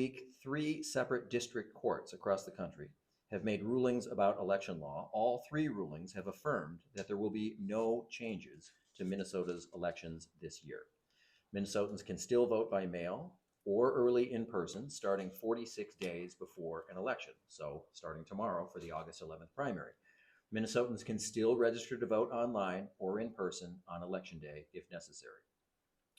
week, 3 separate district courts across the country have made rulings about election law. All 3 rulings have affirmed that there will be no changes to Minnesota's elections this year. Minnesotans can still vote by mail or early in person starting 46 days before an election, so starting tomorrow for the August 11th primary. Minnesotans can still register to vote online or in person on election day if necessary.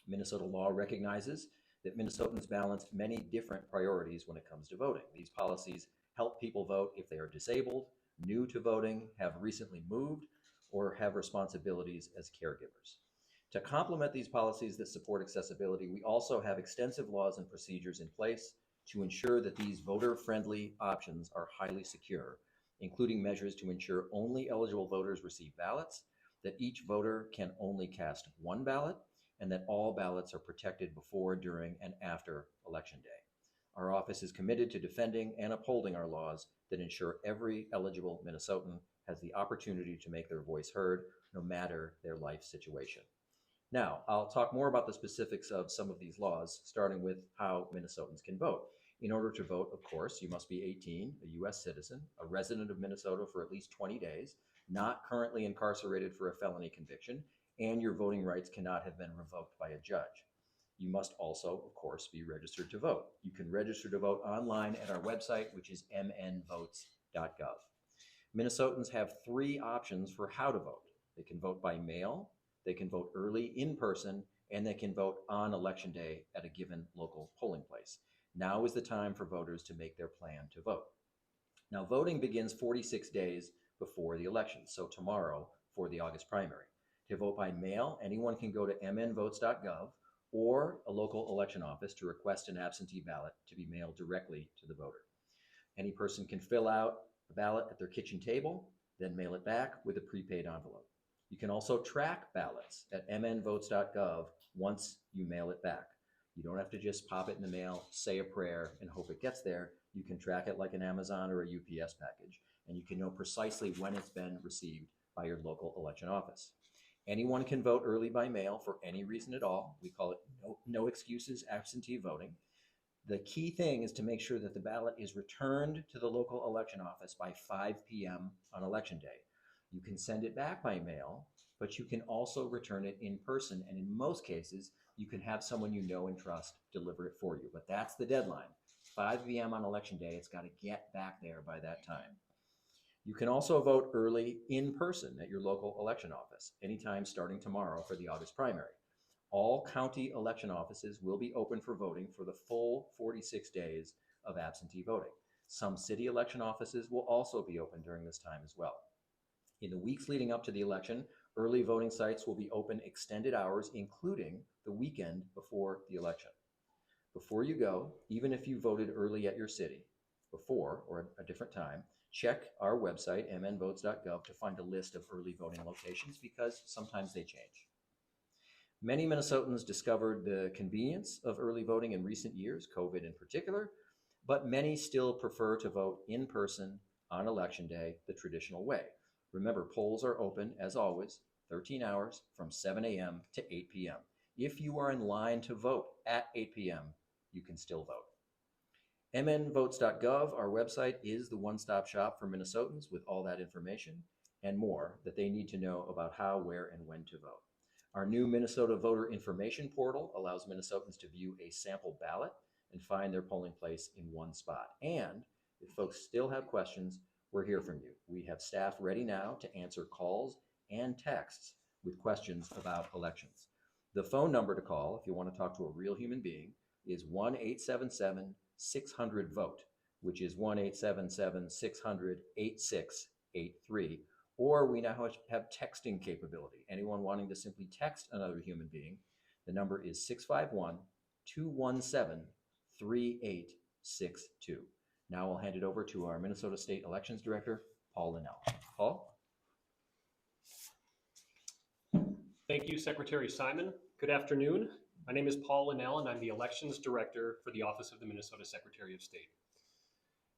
Minnesota law recognizes that Minnesotans balance many different priorities when it comes to voting. These policies help people vote if they are disabled, new to voting, have recently moved, or have responsibilities as caregivers. To complement these policies that support accessibility, we also have extensive laws and procedures in place to ensure that these voter-friendly options are highly secure, including measures to ensure only eligible voters receive ballots, that each voter can only cast one ballot, and that all ballots are protected before, during, and after Election Day. Our office is committed to defending and upholding our laws that ensure every eligible Minnesotan has the opportunity to make their voice heard, no matter their life situation. Now, I'll talk more about the specifics of some of these laws, starting with how Minnesotans can vote. In order to vote, of course, you must be 18, a U.S. citizen, a resident of Minnesota for at least 20 days, not currently incarcerated for a felony conviction, and your voting rights cannot have been revoked by a judge. You must also, of course, be registered to vote. You can register to vote online at our website, which is mnvotes.gov. Minnesotans have 3 options for how to vote. They can vote by mail, they can vote early in person, and they can vote on election day at a given local polling place. Now is the time for voters to make their plan to vote. Now, voting begins 46 days before the election, so tomorrow for the August primary. To vote by mail, anyone can go to mnvotes.gov or a local election office to request an absentee ballot to be mailed directly to the voter. Any person can fill out a ballot at their kitchen table, then mail it back with a prepaid envelope. You can also track ballots at mnvotes.gov once you mail it back. You don't have to just pop it in the mail, say a prayer, and hope it gets there. You can track it like an Amazon or a UPS package, and you can know precisely when it's been received by your local election office. Anyone can vote early by mail for any reason at all. We call it no excuses absentee voting. The key thing is to make sure that the ballot is returned to the local election office by 5 p.m. on election day. You can send it back by mail, but you can also return it in person. And in most cases, you can have someone you know and trust deliver it for you. But that's the deadline. 5 p.m. on election day, it's got to get back there by that time. You can also vote early in person at your local election office, anytime starting tomorrow for the August primary. All county election offices will be open for voting for the full 46 days of absentee voting. Some city election offices will also be open during this time as well. In the weeks leading up to the election, early voting sites will be open extended hours, including the weekend before the election. Before you go, even if you voted early at your city, before or a different time, check our website, mnvotes.gov, to find a list of early voting locations because sometimes they change. Many Minnesotans discovered the convenience of early voting in recent years, COVID in particular, but many still prefer to vote in person on election day the traditional way. Remember, polls are open, as always, 13 hours from 7 a.m. to 8 p.m. If you are in line to vote at 8 p.m., you can still vote. mnvotes.gov, our website, is the one-stop shop for Minnesotans with all that information and more that they need to know about how, where, and when to vote. Our new Minnesota Voter Information Portal allows Minnesotans to view a sample ballot and find their polling place in one spot. And if folks still have questions, we're here for you. We have staff ready now to answer calls and texts with questions about elections. The phone number to call, if you want to talk to a real human being, is 1-877-600-VOTE, which is 1-877-600-8683. Or we now have texting capability. Anyone wanting to simply text another human being, the number is 651-217-3862. Now I'll hand it over to our Minnesota State Elections Director, Paul Linnell. Paul? Thank you, Secretary Simon. Good afternoon. My name is Paul Linnell, and I'm the Elections Director for the Office of the Minnesota Secretary of State.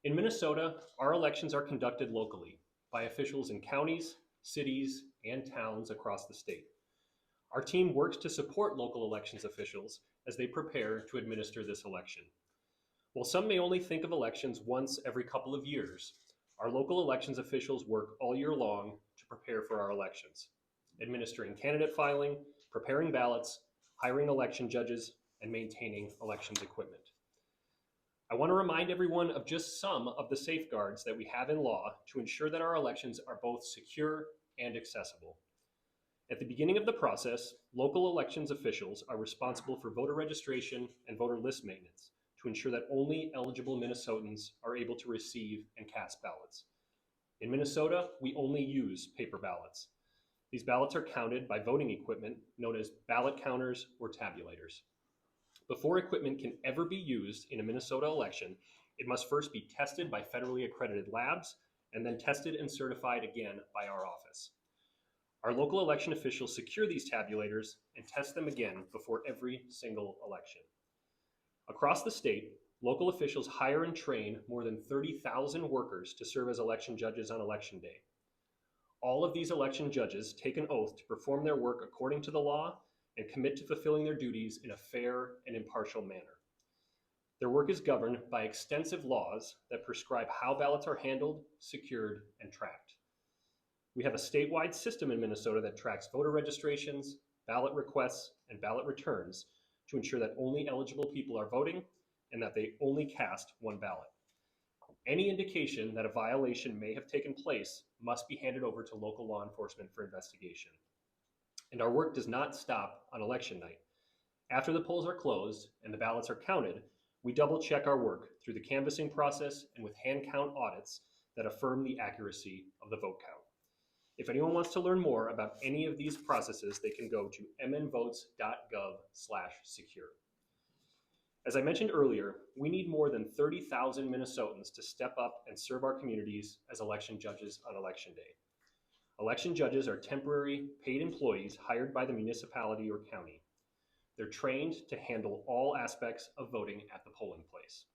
In Minnesota, our elections are conducted locally by officials in counties, cities, and towns across the state. Our team works to support local elections officials as they prepare to administer this election. While some may only think of elections once every couple of years, our local elections officials work all year long to prepare for our elections, administering candidate filing, preparing ballots, hiring election judges, and maintaining elections equipment. I want to remind everyone of just some of the safeguards that we have in law to ensure that our elections are both secure and accessible. At the beginning of the process, local elections officials are responsible for voter registration and voter list maintenance to ensure that only eligible Minnesotans are able to receive and cast ballots. In Minnesota, we only use paper ballots. These ballots are counted by voting equipment known as ballot counters or tabulators. Before equipment can ever be used in a Minnesota election, it must first be tested by federally accredited labs and then tested and certified again by our office. Our local election officials secure these tabulators and test them again before every single election. Across the state, local officials hire and train more than 30,000 workers to serve as election judges on election day. All of these election judges take an oath to perform their work according to the law and commit to fulfilling their duties in a fair and impartial manner. Their work is governed by extensive laws that prescribe how ballots are handled, secured, and tracked. We have a statewide system in Minnesota that tracks voter registrations, ballot requests, and ballot returns to ensure that only eligible people are voting and that they only cast one ballot. Any indication that a violation may have taken place must be handed over to local law enforcement for investigation. And our work does not stop on election night. After the polls are closed and the ballots are counted, we double check our work through the canvassing process and with hand count audits that affirm the accuracy of the vote count. If anyone wants to learn more about any of these processes, they can go to mnvotes.gov/secure. As I mentioned earlier, we need more than 30,000 Minnesotans to step up and serve our communities as election judges on election day. Election judges are temporary paid employees hired by the municipality or county. They're trained to handle all aspects of voting at the polling place.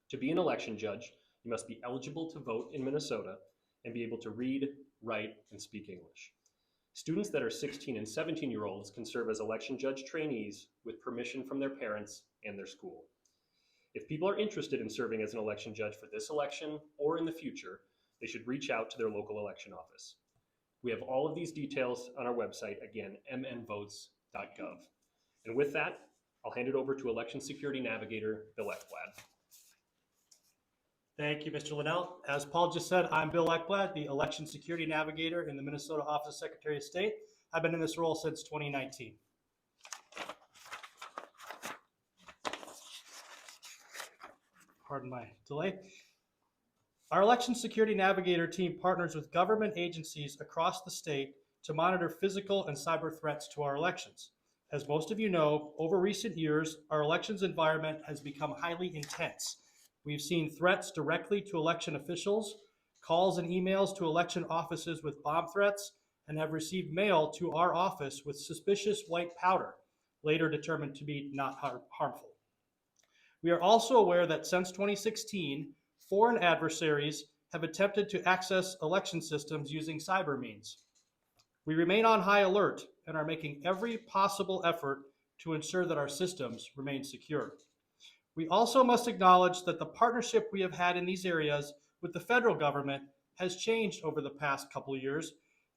To be an election judge, you must be eligible to vote in Minnesota and be able to read, write, and speak English. Students that are 16 and 17-year-olds can serve as election judge trainees with permission from their parents and their school. If people are interested in serving as an election judge for this election or in the future, they should reach out to their local election office. We have all of these details on our website, again, mnvotes.gov. And with that, I'll hand it over to Election Security Navigator, Bill Ekblad. Thank you, Mr. Linnell. As Paul just said, I'm Bill Ekblad, the Election Security Navigator in the Minnesota Office of Secretary of State. I've been in this role since 2019. Pardon my delay. Our Election Security Navigator team partners with government agencies across the state to monitor physical and cyber threats to our elections. As most of you know, over recent years, our elections environment has become highly intense. We've seen threats directly to election officials, calls and emails to election offices with bomb threats, and have received mail to our office with suspicious white powder, later determined to be not harmful. We are also aware that since 2016, foreign adversaries have attempted to access election systems using cyber means. We remain on high alert and are making every possible effort to ensure that our systems remain secure. We also must acknowledge that the partnership we have had in these areas with the federal government has changed over the past couple of years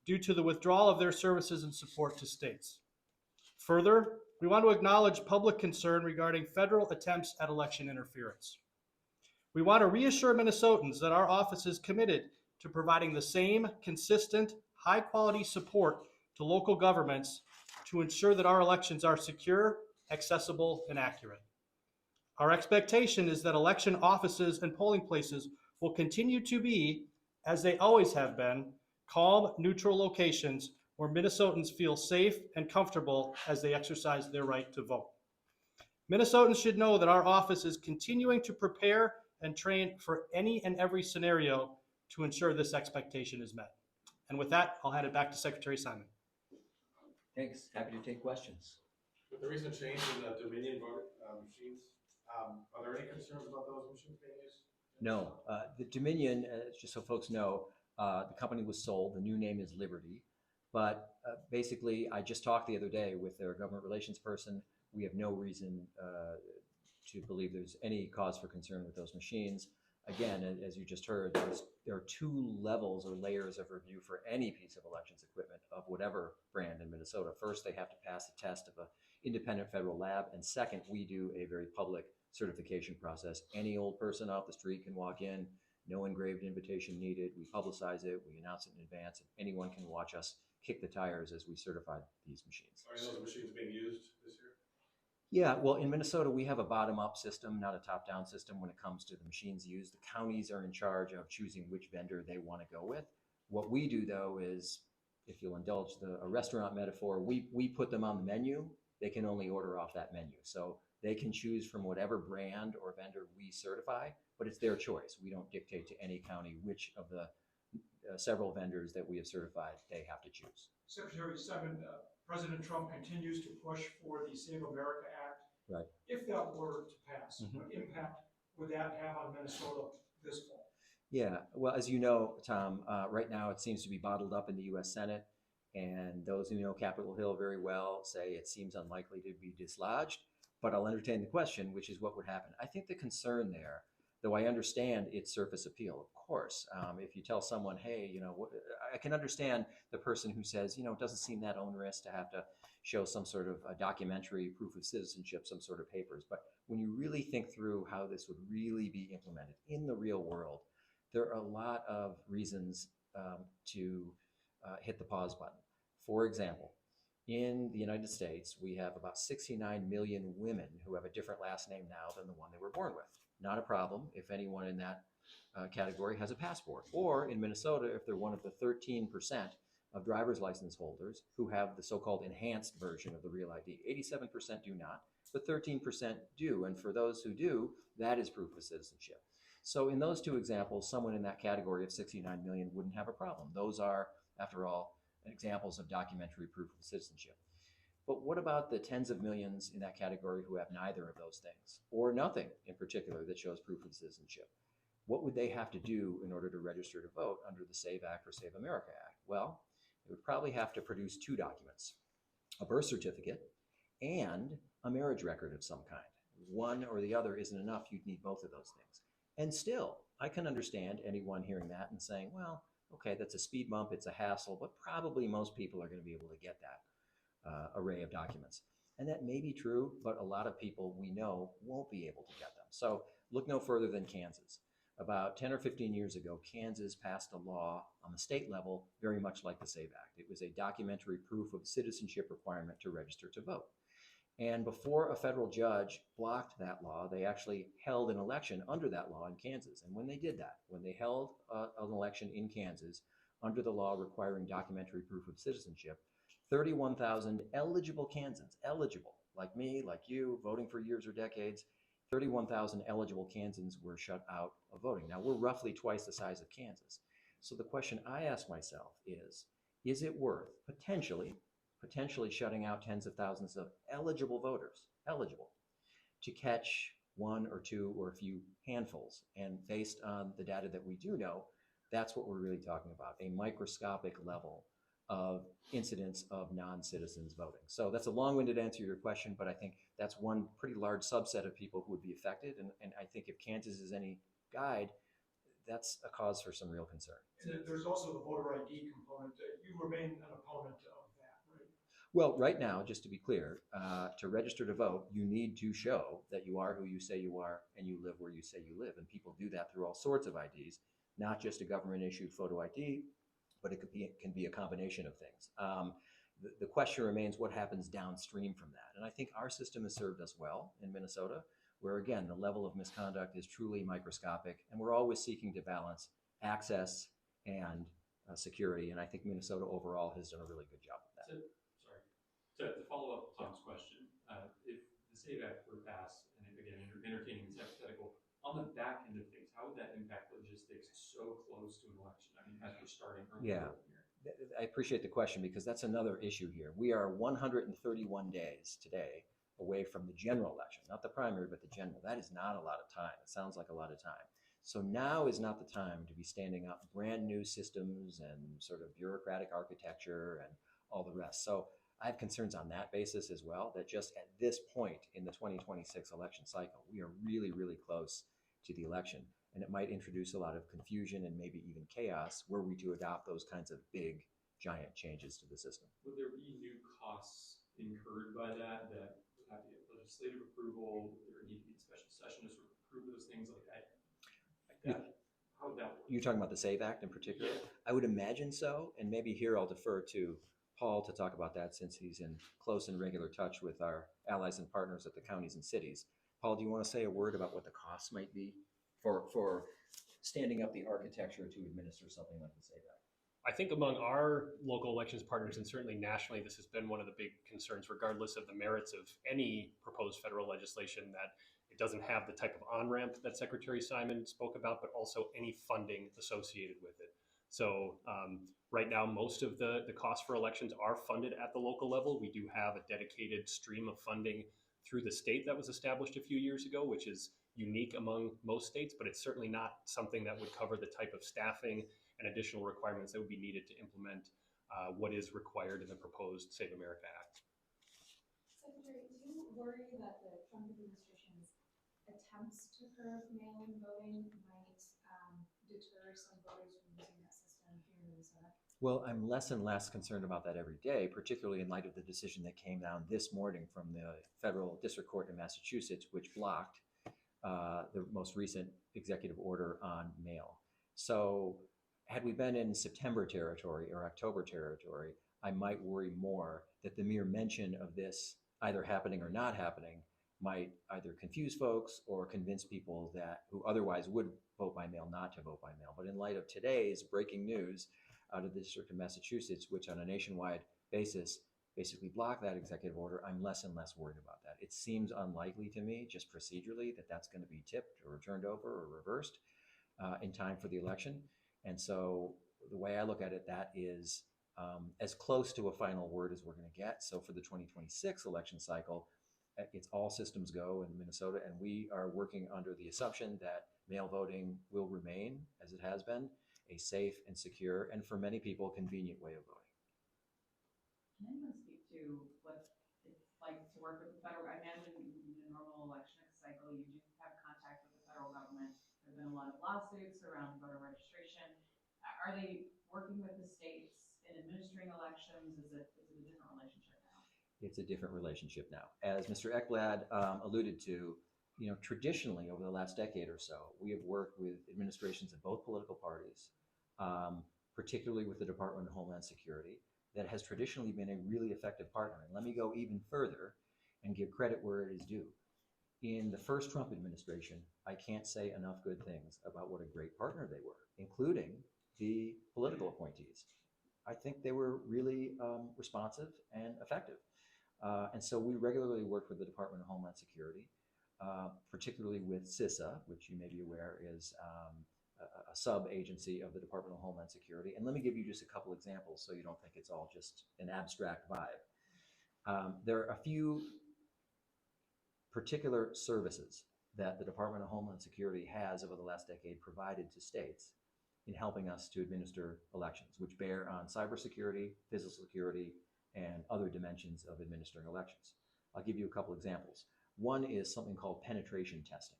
due to the withdrawal of their services and support to states. Further, we want to acknowledge public concern regarding federal attempts at election interference. We want to reassure Minnesotans that our office is committed to providing the same consistent, high-quality support to local governments to ensure that our elections are secure, accessible, and accurate. Our expectation is that election offices and polling places will continue to be, as they always have been, calm, neutral locations where Minnesotans feel safe and comfortable as they exercise their right to vote. Minnesotans should know that our office is continuing to prepare and train for any and every scenario to ensure this expectation is met. And with that, I'll hand it back to Secretary Simon. Thanks. Happy to take questions. With the recent change in the Dominion voter machines, are there any concerns about those machines being used? No, the Dominion, just so folks know, the company was sold. The new name is Liberty. But basically, I just talked the other day with their government relations person. We have no reason to believe there's any cause for concern with those machines. Again, as you just heard, there are two levels or layers of review for any piece of elections equipment of whatever brand in Minnesota. First, they have to pass the test of an independent federal lab. And second, we do a very public certification process. Any old person off the street can walk in, no engraved invitation needed. We publicize it, we announce it in advance, and anyone can watch us kick the tires as we certify these machines. Are those machines being used this year? Yeah, well, in Minnesota, we have a bottom-up system, not a top-down system when it comes to the machines used. The counties are in charge of choosing which vendor they want to go with. What we do, though, is, if you'll indulge a restaurant metaphor, we put them on the menu. They can only order off that menu. So they can choose from whatever brand or vendor we certify, but it's their choice. We don't dictate to any county which of the several vendors that we have certified they have to choose. Secretary Simon, President Trump continues to push for the Save America Act. Right. If that were to pass, what impact would that have on Minnesota this fall? Yeah, well, as you know, Tom, right now it seems to be bottled up in the U.S. Senate, and those who know Capitol Hill very well say it seems unlikely to be dislodged, but I'll entertain the question, which is what would happen. I think the concern there, though I understand its surface appeal, of course, if you tell someone, hey, I can understand the person who says, it doesn't seem that onerous to have to show some sort of a documentary proof of citizenship, some sort of papers. But when you really think through how this would really be implemented in the real world, there are a lot of reasons to hit the pause button. For example, in the United States, we have about 69 million women who have a different last name now than the one they were born with. Not a problem if anyone in that category has a passport. Or in Minnesota, if they're one of the 13% of driver's license holders who have the so-called enhanced version of the real ID. 87% do not, but 13% do. And for those who do, that is proof of citizenship. So in those two examples, someone in that category of 69 million wouldn't have a problem. Those are, after all, examples of documentary proof of citizenship. But what about the tens of millions in that category who have neither of those things, or nothing in particular that shows proof of citizenship? What would they have to do in order to register to vote under the SAVE Act or Save America Act? Well, they would probably have to produce two documents, a birth certificate and a marriage record of some kind. One or the other isn't enough. You'd need both of those things. And still, I can understand anyone hearing that and saying, well, okay, that's a speed bump, it's a hassle, but probably most people are going to be able to get that array of documents. And that may be true, but a lot of people we know won't be able to get them. So look no further than Kansas. About 10 or 15 years ago, Kansas passed a law on the state level very much like the SAVE Act. It was a documentary proof of citizenship requirement to register to vote. And before a federal judge blocked that law, they actually held an election under that law in Kansas. And when they did that, when they held an election in Kansas under the law requiring documentary proof of citizenship, 31,000 eligible Kansans, eligible, like me, like you, voting for years or decades, 31,000 eligible Kansans were shut out of voting. Now, we're roughly twice the size of Kansas. So the question I ask myself is it worth potentially shutting out tens of thousands of eligible voters, to catch one or two or a few handfuls? And based on the data that we do know, that's what we're really talking about, a microscopic level of incidents of non-citizens voting. So that's a long-winded answer to your question, but I think that's one pretty large subset of people who would be affected. And I think if Kansas is any guide, that's a cause for some real concern. And there's also the voter ID component. You remain an opponent of that, right? Well, right now, just to be clear, to register to vote, you need to show that you are who you say you are and you live where you say you live. And people do that through all sorts of IDs, not just a government-issued photo ID, but it can be a combination of things. The question remains what happens downstream from that. And I think our system has served us well in Minnesota, where again, the level of misconduct is truly microscopic, and we're always seeking to balance access and security. And I think Minnesota overall has done a really good job of that. To follow up Tom's question, if the SAVE Act were passed, and again, entertaining this hypothetical, on the back end of things, how would that impact logistics so close to an election? I mean, as we're starting earlier in the year. I appreciate the question because that's another issue here. We are 131 days today away from the general election, not the primary, but the general. That is not a lot of time. It sounds like a lot of time. So now is not the time to be standing up brand new systems and sort of bureaucratic architecture and all the rest. So I have concerns on that basis as well, that just at this point in the 2026 election cycle, we are really, really close to the election. And it might introduce a lot of confusion and maybe even chaos were we to adopt those kinds of big, giant changes to the system. Would there be new costs incurred by that that would have to get legislative approval? Would there need to be a special session to sort of approve those things like that? How would that work? You're talking about the SAVE Act in particular? Yeah. I would imagine so, and maybe here I'll defer to Paul to talk about that since he's in close and regular touch with our allies and partners at the counties and cities. Paul, do you want to say a word about what the costs might be for standing up the architecture to administer something like the SAVE Act? I think among our local elections partners, and certainly nationally, this has been one of the big concerns, regardless of the merits of any proposed federal legislation, that it doesn't have the type of on-ramp that Secretary Simon spoke about, but also any funding associated with it. So right now, most of the costs for elections are funded at the local level. We do have a dedicated stream of funding through the state that was established a few years ago, which is unique among most states, but it's certainly not something that would cover the type of staffing and additional requirements that would be needed to implement what is required in the proposed Save America Act. Secretary, do you worry that the Trump administration's attempts to curb mail-in voting might deter some voters from using that system here in Minnesota? Well, I'm less and less concerned about that every day, particularly in light of the decision that came down this morning from the federal district court in Massachusetts, which blocked the most recent executive order on mail. So had we been in September territory or October territory, I might worry more that the mere mention of this either happening or not happening might either confuse folks or convince people that who otherwise would vote by mail not to vote by mail. But in light of today's breaking news out of the District of Massachusetts, which on a nationwide basis basically blocked that executive order, I'm less and less worried about that. It seems unlikely to me, just procedurally, that that's going to be tipped or turned over or reversed in time for the election. And so the way I look at it, that is as close to a final word as we're going to get. So for the 2026 election cycle, it's all systems go in Minnesota, and we are working under the assumption that mail voting will remain, as it has been, a safe and secure, and for many people, convenient way of voting. Can anyone speak to what it's like to work with the federal? I imagine in a normal election cycle, you do have contact with the federal government. There have been a lot of lawsuits around voter registration. Are they working with the states in administering elections? Is it a different relationship now? It's a different relationship now. As Mr. Ekblad alluded to, traditionally over the last decade or so, we have worked with administrations of both political parties, particularly with the Department of Homeland Security, that has traditionally been a really effective partner. And let me go even further and give credit where it is due. In the first Trump administration, I can't say enough good things about what a great partner they were, including the political appointees. I think they were really responsive and effective. And so we regularly work with the Department of Homeland Security, particularly with CISA, which you may be aware is a sub-agency of the Department of Homeland Security. And let me give you just a couple examples so you don't think it's all just an abstract vibe. There are a few particular services that the Department of Homeland Security has over the last decade provided to states in helping us to administer elections, which bear on cybersecurity, physical security, and other dimensions of administering elections. I'll give you a couple examples. One is something called penetration testing,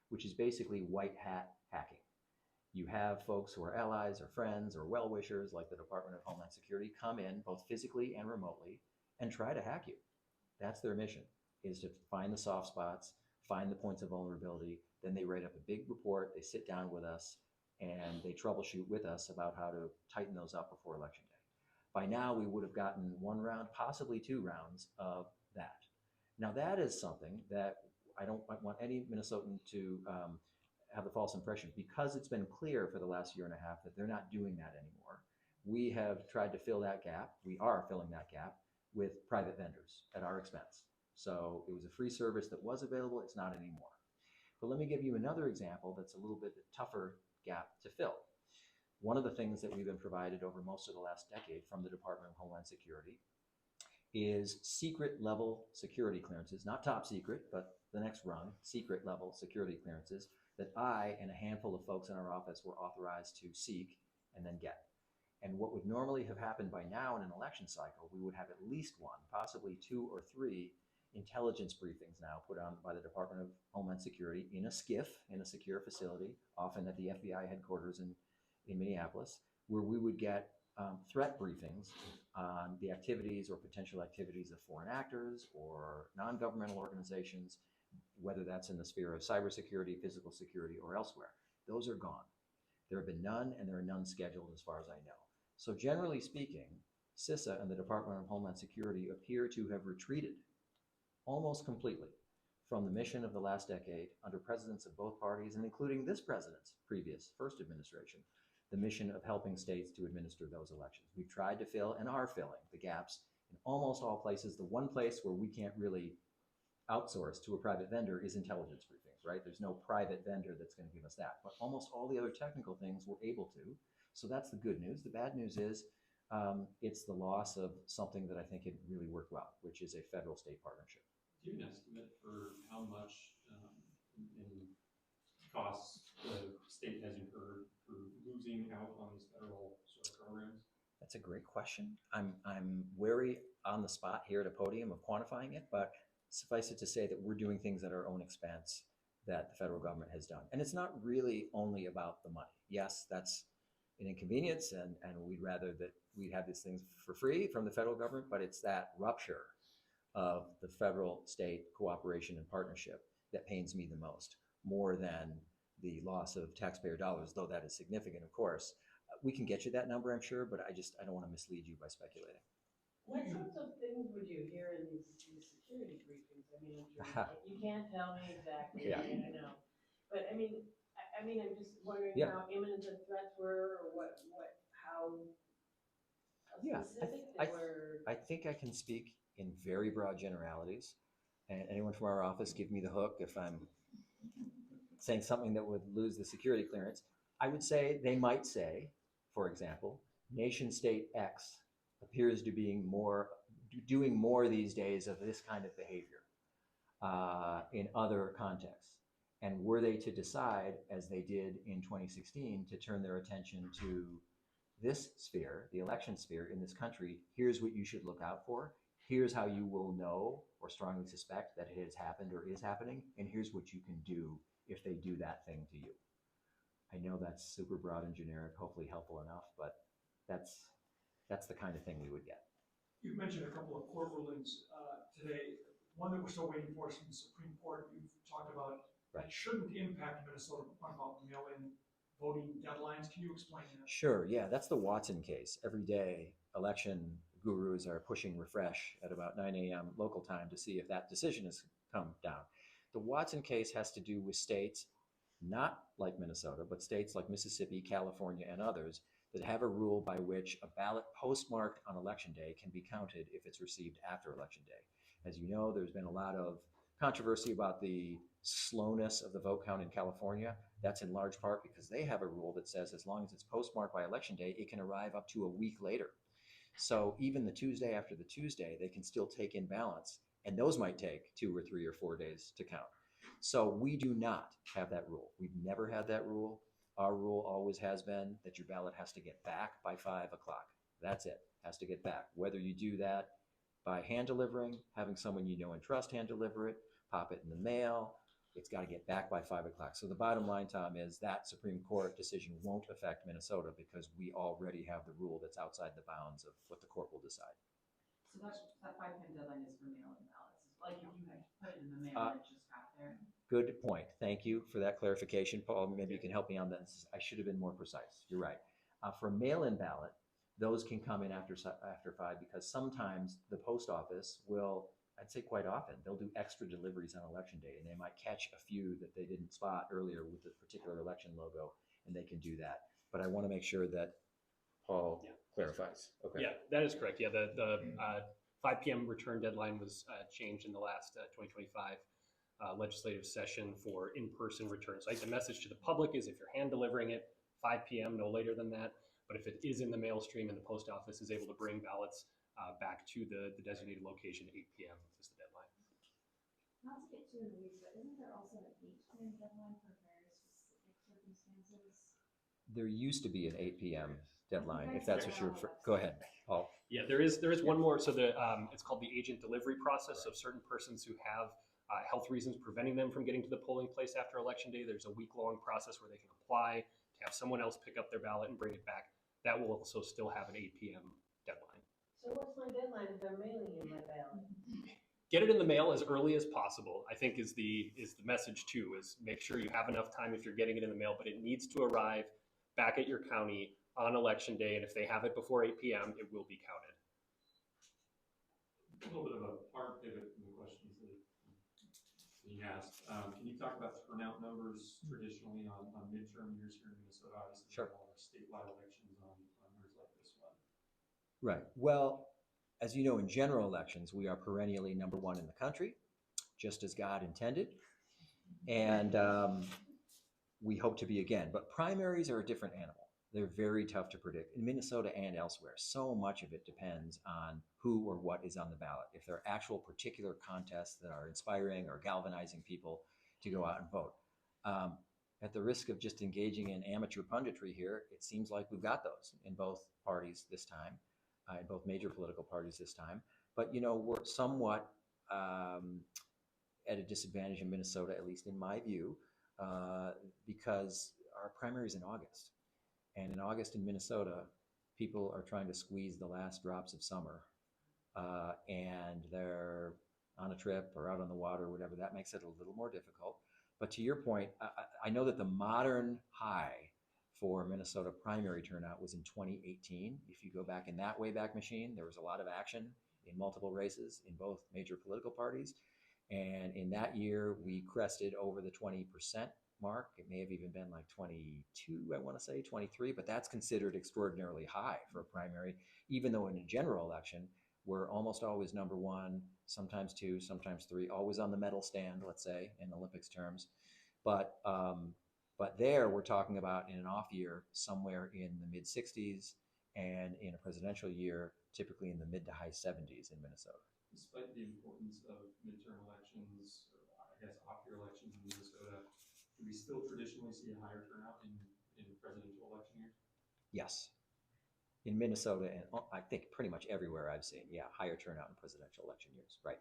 which is basically white hat hacking. You have folks who are allies or friends or well-wishers like the Department of Homeland Security come in both physically and remotely and try to hack you. That's their mission, is to find the soft spots, find the points of vulnerability. Then they write up a big report, they sit down with us, and they troubleshoot with us about how to tighten those up before Election Day. By now, we would have gotten one round, possibly two rounds of that. Now, that is something that I don't want any Minnesotan to have the false impression, because it's been clear for the last year and a half that they're not doing that anymore. We have tried to fill that gap. We are filling that gap with private vendors at our expense. So it was a free service that was available. It's not anymore. But let me give you another example that's a little bit tougher gap to fill. One of the things that we've been provided over most of the last decade from the Department of Homeland Security is secret level security clearances, not top secret, but the next rung, secret level security clearances that I and a handful of folks in our office were authorized to seek and then get. And what would normally have happened by now in an election cycle, we would have at least one, possibly 2 or 3 intelligence briefings now put on by the Department of Homeland Security in a SCIF, in a secure facility, often at the FBI headquarters in Minneapolis, where we would get threat briefings on the activities or potential activities of foreign actors or non-governmental organizations, whether that's in the sphere of cybersecurity, physical security, or elsewhere. Those are gone. There have been none, and there are none scheduled as far as I know. So generally speaking, CISA and the Department of Homeland Security appear to have retreated almost completely from the mission of the last decade under presidents of both parties, and including this president's previous first administration, the mission of helping states to administer those elections. We've tried to fill and are filling the gaps in almost all places. The one place where we can't really outsource to a private vendor is intelligence briefings, right? There's no private vendor that's going to give us that. But almost all the other technical things we're able to. So that's the good news. The bad news is it's the loss of something that I think had really worked well, which is a federal-state partnership. Do you have an estimate for how much in costs the state has incurred for losing out on these federal sort of programs? That's a great question. I'm wary on the spot here at a podium of quantifying it, but suffice it to say that we're doing things at our own expense that the federal government has done. And it's not really only about the money. Yes, that's an inconvenience, and we'd rather that we'd have these things for free from the federal government, but it's that rupture of the federal-state cooperation and partnership that pains me the most, more than the loss of taxpayer dollars, though that is significant, of course. We can get you that number, I'm sure, but I don't want to mislead you by speculating. What sorts of things would you hear in these security briefings? I mean, I'm sure you can't tell me exactly, Yeah. I know. But I mean, I'm just wondering Yeah. how imminent the threats were, or how Yeah, specific they were. I think I can speak in very broad generalities. And anyone from our office give me the hook if I'm saying something that would lose the security clearance. I would say they might say, for example, nation state X appears to be doing more these days of this kind of behavior in other contexts. And were they to decide, as they did in 2016, to turn their attention to this sphere, the election sphere in this country, here's what you should look out for. Here's how you will know or strongly suspect that it has happened or is happening. And here's what you can do if they do that thing to you. I know that's super broad and generic, hopefully helpful enough, but that's the kind of thing we would get. You mentioned a couple of court rulings today. One that we're still waiting for is from the Supreme Court. You've talked about Right. it shouldn't impact Minnesota, one about mail-in voting deadlines. Can you explain that? Sure, yeah, that's the Watson case. Every day, election gurus are pushing refresh at about 9 a.m. local time to see if that decision has come down. The Watson case has to do with states, not like Minnesota, but states like Mississippi, California, and others that have a rule by which a ballot postmarked on election day can be counted if it's received after election day. As you know, there's been a lot of controversy about the slowness of the vote count in California. That's in large part because they have a rule that says as long as it's postmarked by election day, it can arrive up to a week later. So even the Tuesday after the Tuesday, they can still take in ballots, and those might take 2 or 3 or 4 days to count. So we do not have that rule. We've never had that rule. Our rule always has been that your ballot has to get back by 5 o'clock. That's it, has to get back. Whether you do that by hand delivering, having someone you know and trust hand deliver it, pop it in the mail, it's got to get back by 5 o'clock. So the bottom line, Tom, is that Supreme Court decision won't affect Minnesota because we already have the rule that's outside the bounds of what the court will decide. So that 5 p.m. deadline is for mail-in ballots. Like if you had put it in the mail and it just got there. Good point. Thank you for that clarification, Paul. Maybe you can help me on this. I should have been more precise. You're right. For a mail-in ballot, those can come in after 5 because sometimes the post office will, I'd say quite often, they'll do extra deliveries on election day, and they might catch a few that they didn't spot earlier with the particular election logo, and they can do that. But I want to make sure that Paul clarifies. Okay. Yeah, that is correct. Yeah, the 5 p.m. return deadline was changed in the last 2025 legislative session for in-person returns. Like the message to the public is if you're hand delivering it, 5 p.m., no later than that. But if it is in the mail stream and the post office is able to bring ballots back to the designated location, 8 p.m. is the deadline. Not to get too in the weeds, but isn't there also an 8 p.m. deadline for very specific circumstances? There used to be an 8 p.m. deadline, if that's what you're, go ahead, Paul. Yeah, there is one more. So it's called the agent delivery process. So certain persons who have health reasons preventing them from getting to the polling place after election day, there's a week-long process where they can apply to have someone else pick up their ballot and bring it back. That will also still have an 8 p.m. deadline. So what's my deadline if I'm mailing in my ballot? Get it in the mail as early as possible, I think is the message too, is make sure you have enough time if you're getting it in the mail, but it needs to arrive back at your county on election day. And if they have it before 8 p.m., it will be counted. A little bit of a hard pivot from the questions that being asked. Can you talk about turnout numbers traditionally on midterm years here in Minnesota? Obviously, Sure. all our statewide elections on years like this one. Right. Well, as you know, in general elections, we are perennially number one in the country, just as God intended. And we hope to be again. But primaries are a different animal. They're very tough to predict in Minnesota and elsewhere. So much of it depends on who or what is on the ballot. If there are actual particular contests that are inspiring or galvanizing people to go out and vote. At the risk of just engaging in amateur punditry here, it seems like we've got those in both parties this time, in both major political parties this time. But, you know, we're somewhat at a disadvantage in Minnesota, at least in my view, because our primary is in August. And in August in Minnesota, people are trying to squeeze the last drops of summer, and they're on a trip or out on the water or whatever. That makes it a little more difficult. But to your point, I know that the modern high for Minnesota primary turnout was in 2018. If you go back in that Wayback Machine, there was a lot of action in multiple races in both major political parties. And in that year, we crested over the 20% mark. It may have even been like 22, I want to say 23, but that's considered extraordinarily high for a primary, even though in a general election, we're almost always number one, sometimes two, sometimes three, always on the medal stand, let's say, in Olympics terms. But there we're talking about in an off year, somewhere in the mid 60s, and in a presidential year, typically in the mid to high 70s in Minnesota. Despite the importance of midterm elections, or I guess off-year elections in Minnesota, do we still traditionally see a higher turnout in presidential election years? Yes. In Minnesota, and I think pretty much everywhere I've seen, yeah, higher turnout in presidential election years, right.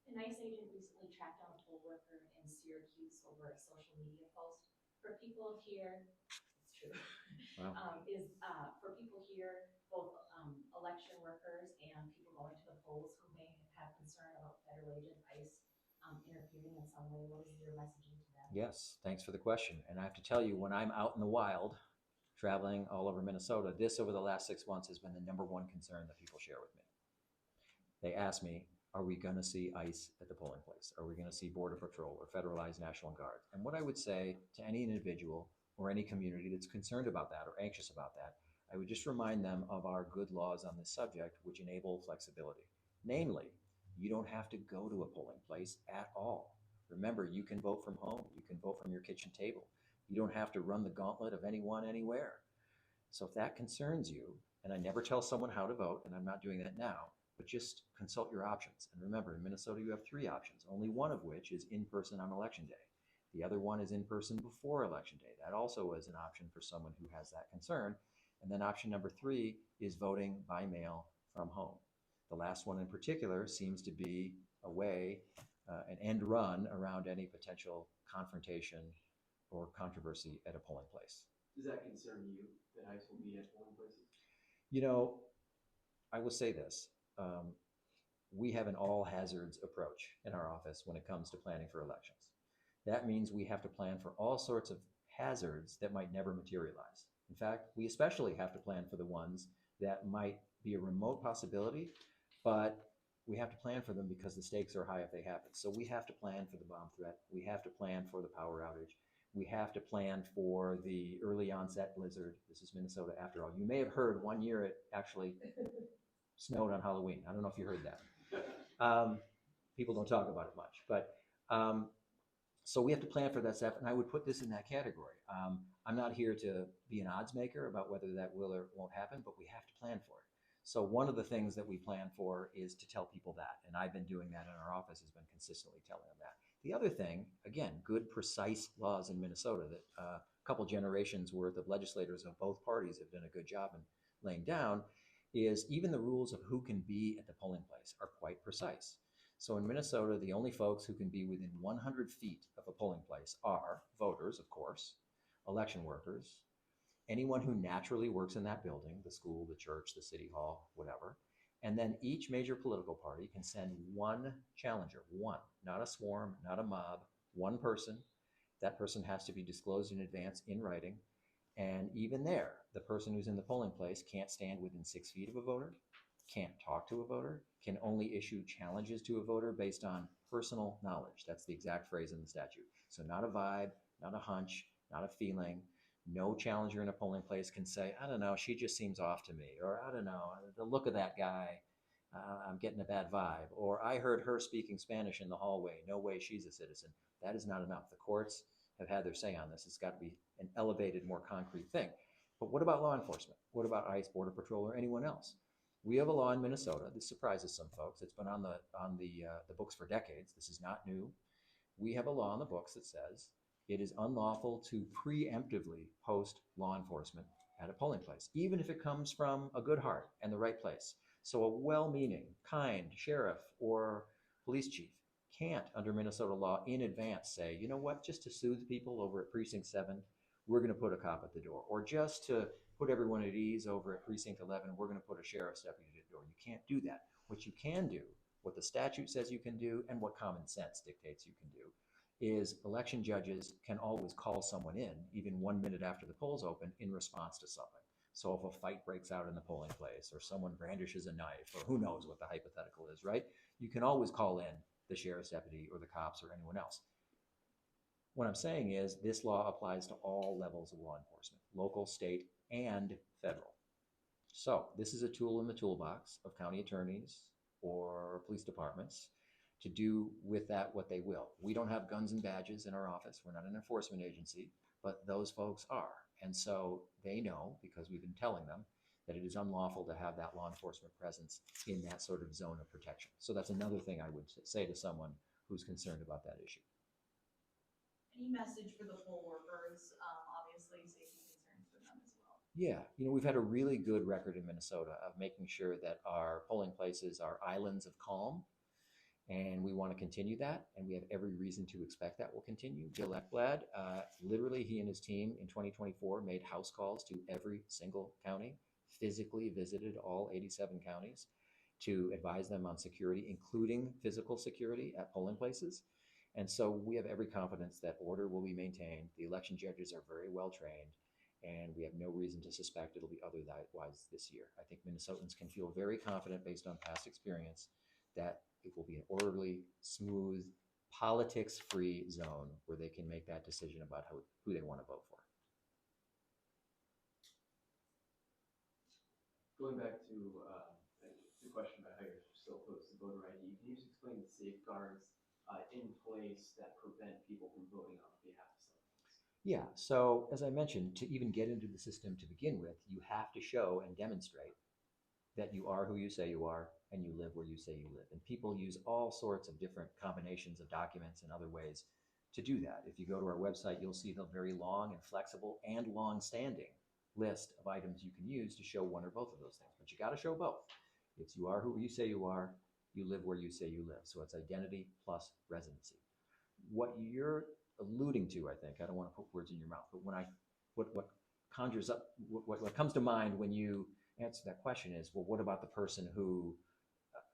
An ICE agent recently tracked down a poll worker in Syracuse over a social media post. For people here, it's true. Wow. For people here, both election workers and people going to the polls who may have concern about federal agent ICE interfering in some way, what is your messaging to them? Yes, thanks for the question. And I have to tell you, when I'm out in the wild, traveling all over Minnesota, this over the last 6 months has been the number one concern that people share with me. They ask me, are we going to see ICE at the polling place? Are we going to see Border Patrol or federalized National Guard? And what I would say to any individual or any community that's concerned about that or anxious about that, I would just remind them of our good laws on this subject, which enable flexibility. Namely, you don't have to go to a polling place at all. Remember, you can vote from home. You can vote from your kitchen table. You don't have to run the gauntlet of anyone anywhere. So if that concerns you, and I never tell someone how to vote, and I'm not doing that now, but just consult your options. And remember, in Minnesota, you have 3 options, only one of which is in person on election day. The other one is in person before election day. That also is an option for someone who has that concern. And then option number 3 is voting by mail from home. The last one in particular seems to be a way, an end run around any potential confrontation or controversy at a polling place. Does that concern you, that ICE will be at polling places? You know, I will say this. We have an all hazards approach in our office when it comes to planning for elections. That means we have to plan for all sorts of hazards that might never materialize. In fact, we especially have to plan for the ones that might be a remote possibility, but we have to plan for them because the stakes are high if they happen. So we have to plan for the bomb threat. We have to plan for the power outage. We have to plan for the early onset blizzard. This is Minnesota after all. You may have heard one year it actually snowed on Halloween. I don't know if you heard that. People don't talk about it much, but so we have to plan for that stuff, and I would put this in that category. I'm not here to be an odds maker about whether that will or won't happen, but we have to plan for it. So one of the things that we plan for is to tell people that, and I've been doing that in our office, has been consistently telling them that. The other thing, again, good, precise laws in Minnesota that a couple generations worth of legislators of both parties have done a good job in laying down, is even the rules of who can be at the polling place are quite precise. So in Minnesota, the only folks who can be within 100 feet of a polling place are voters, of course, election workers, anyone who naturally works in that building, the school, the church, the city hall, whatever. And then each major political party can send one challenger, one, not a swarm, not a mob, one person. That person has to be disclosed in advance in writing. And even there, the person who's in the polling place can't stand within 6 feet of a voter, can't talk to a voter, can only issue challenges to a voter based on personal knowledge. That's the exact phrase in the statute. So not a vibe, not a hunch, not a feeling. No challenger in a polling place can say, I don't know, she just seems off to me, or I don't know, the look of that guy, I'm getting a bad vibe, or I heard her speaking Spanish in the hallway, no way she's a citizen. That is not enough. The courts have had their say on this. It's got to be an elevated, more concrete thing. But what about law enforcement? What about ICE, Border Patrol, or anyone else? We have a law in Minnesota. This surprises some folks. It's been on the books for decades. This is not new. We have a law on the books that says it is unlawful to preemptively post law enforcement at a polling place, even if it comes from a good heart and the right place. So a well-meaning, kind sheriff or police chief can't, under Minnesota law, in advance say, you know what, just to soothe people over at Precinct 7, we're going to put a cop at the door. Or just to put everyone at ease over at Precinct 11, we're going to put a sheriff's deputy at the door. You can't do that. What you can do, what the statute says you can do, and what common sense dictates you can do, is election judges can always call someone in, even 1 minute after the polls open, in response to something. So if a fight breaks out in the polling place, or someone brandishes a knife, or who knows what the hypothetical is, right? You can always call in the sheriff's deputy or the cops or anyone else. What I'm saying is this law applies to all levels of law enforcement, local, state, and federal. So this is a tool in the toolbox of county attorneys or police departments to do with that what they will. We don't have guns and badges in our office. We're not an enforcement agency, but those folks are. And so they know, because we've been telling them, that it is unlawful to have that law enforcement presence in that sort of zone of protection. So that's another thing I would say to someone who's concerned about that issue. Any message for the poll workers, obviously safety concerns for them as well. Yeah, we've had a really good record in Minnesota of making sure that our polling places are islands of calm, and we want to continue that, and we have every reason to expect that will continue. Bill Ekblad, literally he and his team in 2024 made house calls to every single county, physically visited all 87 counties to advise them on security, including physical security at polling places. And so we have every confidence that order will be maintained. The election judges are very well trained, and we have no reason to suspect it'll be otherwise this year. I think Minnesotans can feel very confident based on past experience that it will be an orderly, smooth, politics-free zone where they can make that decision about who they want to vote for. Going back to the question about how you're still opposed to voter ID, can you just explain the safeguards in place that prevent people from voting on behalf of someone else? Yeah, so as I mentioned, to even get into the system to begin with, you have to show and demonstrate that you are who you say you are and you live where you say you live. And people use all sorts of different combinations of documents and other ways to do that. If you go to our website, you'll see the very long and flexible and long-standing list of items you can use to show one or both of those things. But you got to show both. It's you are who you say you are, you live where you say you live. So it's identity plus residency. What you're alluding to, I think, I don't want to put words in your mouth, but what conjures up, what comes to mind when you answer that question is, well, what about the person who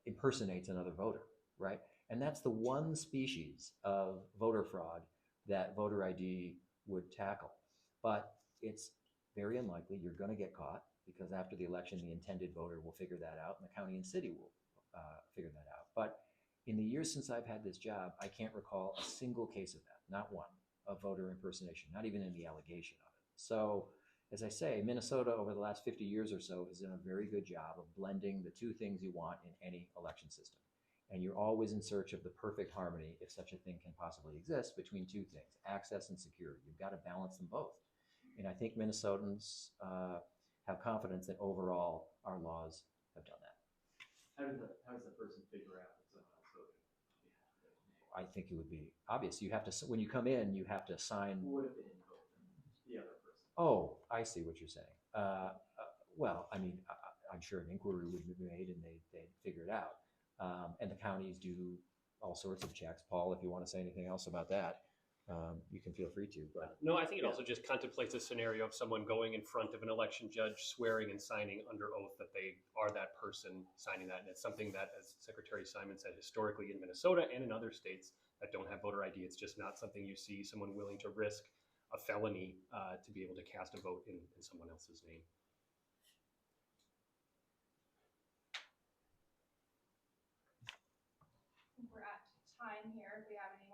impersonates another voter, right? And that's the one species of voter fraud that voter ID would tackle. But it's very unlikely you're going to get caught, because after the election, the intended voter will figure that out, and the county and city will figure that out. But in the years since I've had this job, I can't recall a single case of that, not one, of voter impersonation, not even in the allegation of it. So, as I say, Minnesota over the last 50 years or so has done a very good job of blending the two things you want in any election system. And you're always in search of the perfect harmony, if such a thing can possibly exist, between two things, access and security. You've got to balance them both. And I think Minnesotans have confidence that overall our laws have done that. How does the person figure out that someone else voted on behalf of them? I think it would be obvious. You have to, when you come in, you have to sign. Who would have been invoked? The other person. Oh, I see what you're saying. Well, I mean, I'm sure an inquiry would be made and they'd figure it out. And the counties do all sorts of checks. Paul, if you want to say anything else about that, you can feel free to. But No, I think it yeah. also just contemplates a scenario of someone going in front of an election judge, swearing and signing under oath that they are that person signing that. And it's something that, as Secretary Simon said, historically in Minnesota and in other states that don't have voter ID, it's just not something you see someone willing to risk a felony to be able to cast a vote in someone else's name. We're at time here. If we have any